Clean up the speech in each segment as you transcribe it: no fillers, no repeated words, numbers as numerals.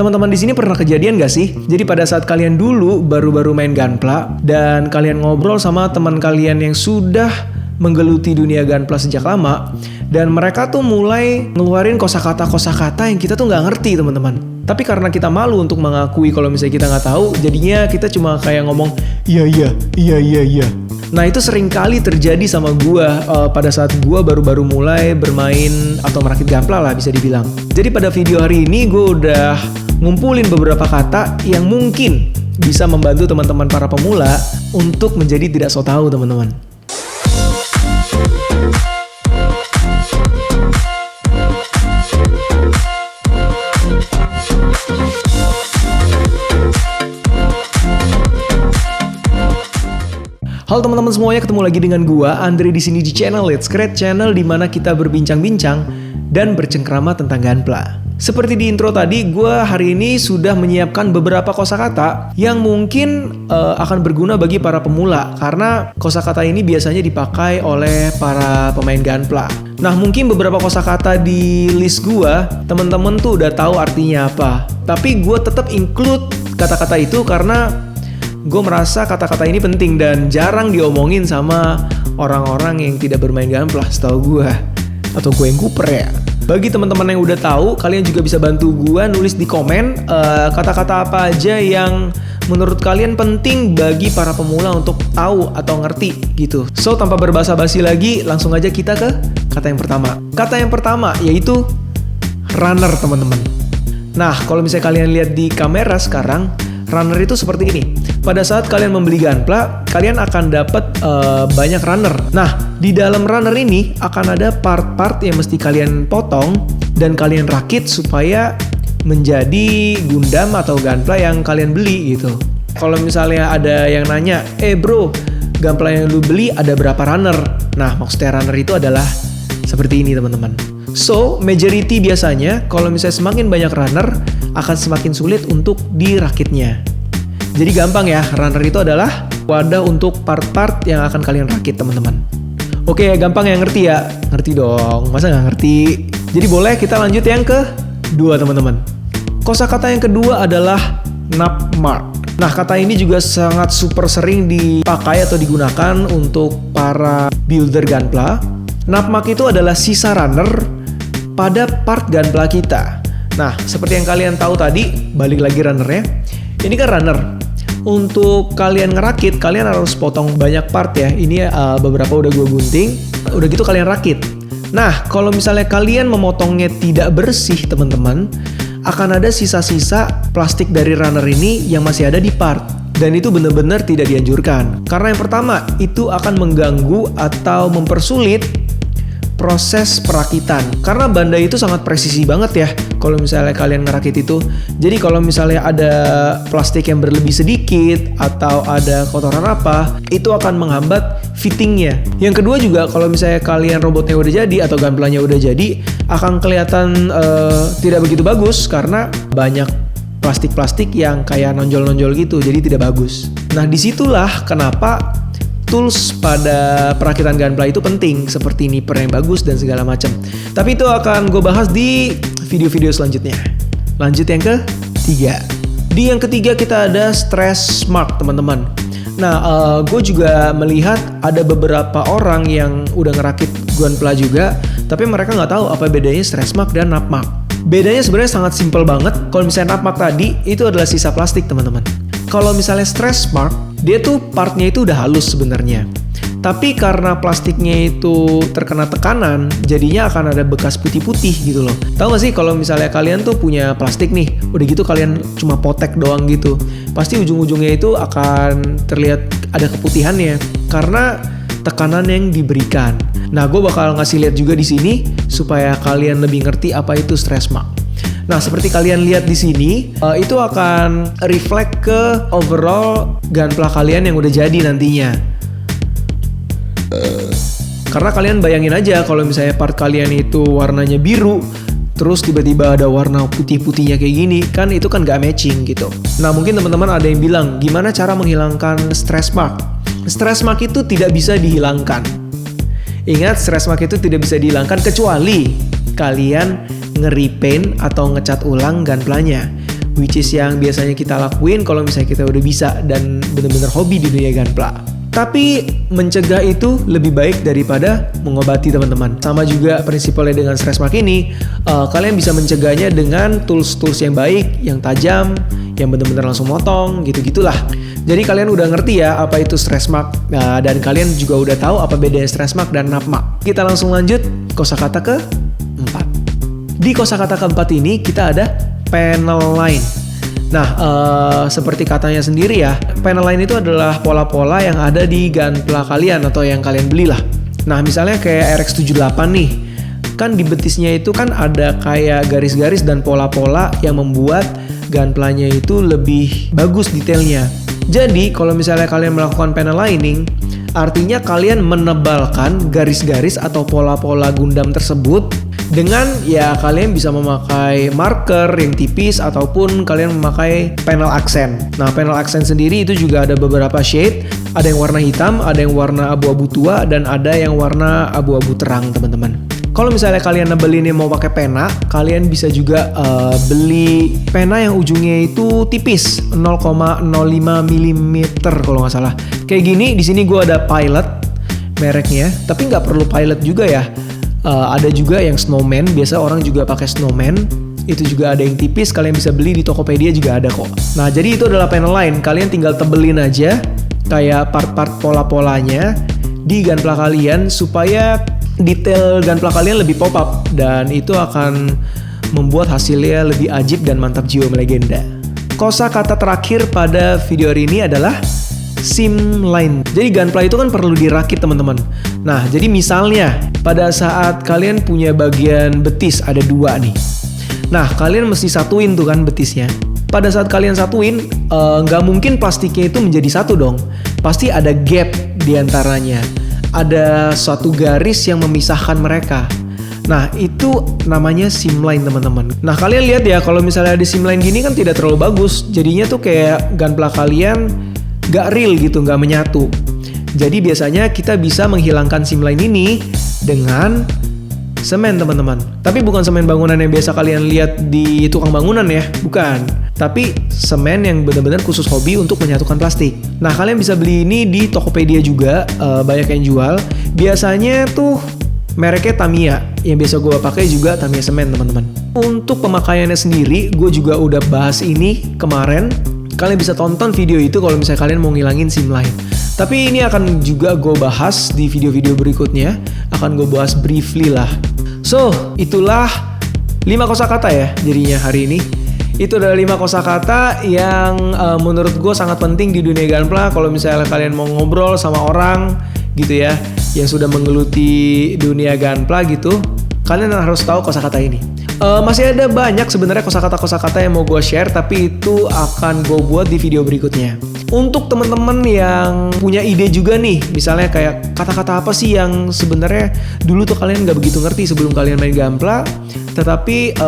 Teman-teman di sini pernah kejadian gak sih? Jadi pada saat kalian dulu baru-baru main Gunpla dan kalian ngobrol sama teman kalian yang sudah menggeluti dunia Gunpla sejak lama, dan mereka tuh mulai ngeluarin kosakata yang kita tuh nggak ngerti, teman-teman. Tapi karena kita malu untuk mengakui kalau misalnya kita nggak tahu, jadinya kita cuma kayak ngomong iya. Nah itu sering kali terjadi sama gua pada saat gua baru-baru mulai bermain atau merakit Gunpla lah bisa dibilang. Jadi pada video hari ini gua udah ngumpulin beberapa kata yang mungkin bisa membantu teman-teman para pemula untuk menjadi tidak so tahu, teman-teman. Halo teman-teman semuanya, ketemu lagi dengan gua Andre di sini di channel Let's Create, channel di mana kita berbincang-bincang dan bercengkrama tentang Gunpla. Seperti di intro tadi, gua hari ini sudah menyiapkan beberapa kosakata yang mungkin akan berguna bagi para pemula, karena kosakata ini biasanya dipakai oleh para pemain Gunpla. Nah, mungkin beberapa kosakata di list gua, teman-teman tuh udah tahu artinya apa. Tapi gua tetap include kata-kata itu karena gue merasa kata-kata ini penting dan jarang diomongin sama orang-orang yang tidak bermain Gunpla setahu gue. Atau gue yang kuper ya. Bagi teman-teman yang udah tahu, kalian juga bisa bantu gue nulis di komen kata-kata apa aja yang menurut kalian penting bagi para pemula untuk tahu atau ngerti gitu. So tanpa berbasa-basi lagi, langsung aja kita ke kata yang pertama. Kata yang pertama yaitu runner, teman-teman. Nah, kalau misalnya kalian lihat di kamera sekarang, runner itu seperti ini. Pada saat kalian membeli Gunpla, kalian akan dapat banyak runner. Nah, di dalam runner ini akan ada part-part yang mesti kalian potong dan kalian rakit supaya menjadi Gundam atau Gunpla yang kalian beli gitu. Kalau misalnya ada yang nanya, bro, Gunpla yang lu beli ada berapa runner? Nah, maksudnya runner itu adalah seperti ini, teman-teman. So, majority biasanya kalau misalnya semakin banyak runner akan semakin sulit untuk dirakitnya. Jadi gampang ya, runner itu adalah wadah untuk part-part yang akan kalian rakit, teman-teman. Oke, gampang ya, ngerti ya? Ngerti dong, masa nggak ngerti? Jadi boleh kita lanjut yang kedua, teman-teman. Kosakata yang kedua adalah napmark. Nah, kata ini juga sangat super sering dipakai atau digunakan untuk para builder Gunpla. Napmark itu adalah sisa runner pada part Gunpla kita. Nah, seperti yang kalian tahu tadi, balik lagi runnernya. Ini kan runner. Untuk kalian ngerakit, kalian harus potong banyak part ya. Ini beberapa udah gue gunting. Udah gitu kalian rakit. Nah, kalau misalnya kalian memotongnya tidak bersih, teman-teman, akan ada sisa-sisa plastik dari runner ini yang masih ada di part. Dan itu benar-benar tidak dianjurkan. Karena yang pertama, itu akan mengganggu atau mempersulit proses perakitan. Karena bandai itu sangat presisi banget ya kalau misalnya kalian ngerakit itu. Jadi kalau misalnya ada plastik yang berlebih sedikit atau ada kotoran apa, itu akan menghambat fittingnya. Yang kedua juga, kalau misalnya kalian robotnya udah jadi atau Gunplanya udah jadi, akan kelihatan tidak begitu bagus karena banyak plastik-plastik yang kayak nonjol-nonjol gitu, jadi tidak bagus. Nah, disitulah kenapa tools pada perakitan Gunpla itu penting, seperti nipper yang bagus dan segala macam. Tapi itu akan gue bahas di video-video selanjutnya. Lanjut yang ketiga. Di yang ketiga kita ada stress mark, teman-teman. Nah, gue juga melihat ada beberapa orang yang udah ngerakit Gunpla juga, tapi mereka nggak tahu apa bedanya stress mark dan napmark. Bedanya sebenarnya sangat simpel banget. Kalau misalnya napmark tadi itu adalah sisa plastik, teman-teman. Kalau misalnya stress mark, dia tuh partnya itu udah halus sebenarnya. Tapi karena plastiknya itu terkena tekanan, jadinya akan ada bekas putih-putih gitu loh. Tahu gak sih kalau misalnya kalian tuh punya plastik nih, udah gitu kalian cuma potek doang gitu, pasti ujung-ujungnya itu akan terlihat ada keputihannya karena tekanan yang diberikan. Nah, gue bakal ngasih lihat juga di sini supaya kalian lebih ngerti apa itu stress mark. Nah, seperti kalian lihat di sini, itu akan reflect ke overall Gunpla kalian yang udah jadi nantinya. Karena kalian bayangin aja kalau misalnya part kalian itu warnanya biru, terus tiba-tiba ada warna putih-putihnya kayak gini, kan itu kan gak matching gitu. Nah, mungkin teman-teman ada yang bilang, gimana cara menghilangkan stress mark? Stress mark itu tidak bisa dihilangkan. Ingat, stress mark itu tidak bisa dihilangkan kecuali kalian nge-repaint atau ngecat ulang Gunplanya. which is yang biasanya kita lakuin kalau misalnya kita udah bisa dan bener-bener hobi di dunia gunpla. Tapi mencegah itu lebih baik daripada mengobati teman-teman. Sama juga prinsipnya dengan stress mark ini, kalian bisa mencegahnya dengan tools-tools yang baik, yang tajam, yang benar-benar langsung motong, gitu-gitulah. Jadi kalian udah ngerti ya apa itu stress mark, dan kalian juga udah tahu apa bedanya stress mark dan nap mark. Kita langsung lanjut kosakata ke-4. Di kosakata ke-4 ini kita ada panel line. Nah, seperti katanya sendiri ya, panel line itu adalah pola-pola yang ada di gunpla kalian atau yang kalian belilah. Nah, misalnya kayak RX78 nih, kan di betisnya itu kan ada kayak garis-garis dan pola-pola yang membuat gunplanya itu lebih bagus detailnya. Jadi, kalau misalnya kalian melakukan panel lining, artinya kalian menebalkan garis-garis atau pola-pola Gundam tersebut dengan ya kalian bisa memakai marker yang tipis ataupun kalian memakai panel aksen. Nah, panel aksen sendiri itu juga ada beberapa shade, ada yang warna hitam, ada yang warna abu-abu tua, dan ada yang warna abu-abu terang, teman-teman. Kalau misalnya kalian nebelinnya mau pakai pena, kalian bisa juga beli pena yang ujungnya itu tipis, 0,05 mm kalau nggak salah. Kayak gini, di sini gue ada Pilot mereknya, tapi nggak perlu Pilot juga ya. Ada juga yang Snowman, biasa orang juga pakai Snowman. Itu juga ada yang tipis, kalian bisa beli di Tokopedia juga ada kok. Nah, jadi itu adalah panel line. Kalian tinggal tebelin aja kayak part-part pola-polanya di gunpla kalian supaya detail gunpla kalian lebih pop up, dan itu akan membuat hasilnya lebih ajib dan mantap jiwa melegenda. Kosakata terakhir pada video hari ini adalah seam line. Jadi gunpla itu kan perlu dirakit, teman-teman. Nah, jadi misalnya pada saat kalian punya bagian betis ada 2 nih. Nah, kalian mesti satuin tuh kan betisnya. Pada saat kalian satuin, nggak mungkin plastiknya itu menjadi satu dong. Pasti ada gap di antaranya. Ada suatu garis yang memisahkan mereka. Nah, itu namanya seam line, teman-teman. Nah, kalian lihat ya, kalau misalnya ada seam line gini kan tidak terlalu bagus. Jadinya tuh kayak gunpla kalian gak real gitu, gak menyatu. Jadi biasanya kita bisa menghilangkan seam line ini dengan semen, teman-teman. Tapi bukan semen bangunan yang biasa kalian lihat di tukang bangunan ya, bukan. Tapi semen yang benar-benar khusus hobi untuk menyatukan plastik. Nah, kalian bisa beli ini di Tokopedia juga, banyak yang jual. Biasanya tuh mereknya Tamiya, yang biasa gue pakai juga Tamiya semen, teman-teman. Untuk pemakaiannya sendiri, gue juga udah bahas ini kemarin. Kalian bisa tonton video itu kalau misalnya kalian mau ngilangin seam line. Tapi ini akan juga gue bahas di video-video berikutnya. Akan gue bahas briefly lah. So, itulah 5 kosakata ya jadinya hari ini. Itu adalah 5 kosakata yang menurut gue sangat penting di dunia gunpla. Kalau misalnya kalian mau ngobrol sama orang gitu ya, yang sudah menggeluti dunia gunpla gitu, kalian harus tahu kosakata ini. Masih ada banyak sebenarnya kosakata-kosakata yang mau gue share, tapi itu akan gue buat di video berikutnya. Untuk teman-teman yang punya ide juga nih, misalnya kayak kata-kata apa sih yang sebenarnya dulu tuh kalian nggak begitu ngerti sebelum kalian main gunpla, tetapi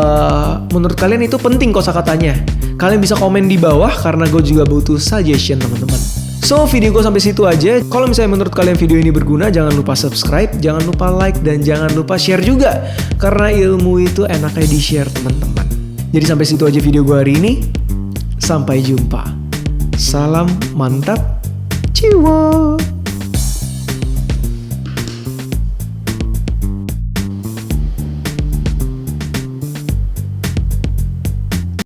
menurut kalian itu penting kosakatanya. Kalian bisa komen di bawah karena gue juga butuh suggestion, teman-teman. So, video gue sampai situ aja. Kalau misalnya menurut kalian video ini berguna, jangan lupa subscribe, jangan lupa like, dan jangan lupa share juga. Karena ilmu itu enaknya di-share, teman-teman. Jadi sampai situ aja video gue hari ini. Sampai jumpa. Salam mantap jiwa.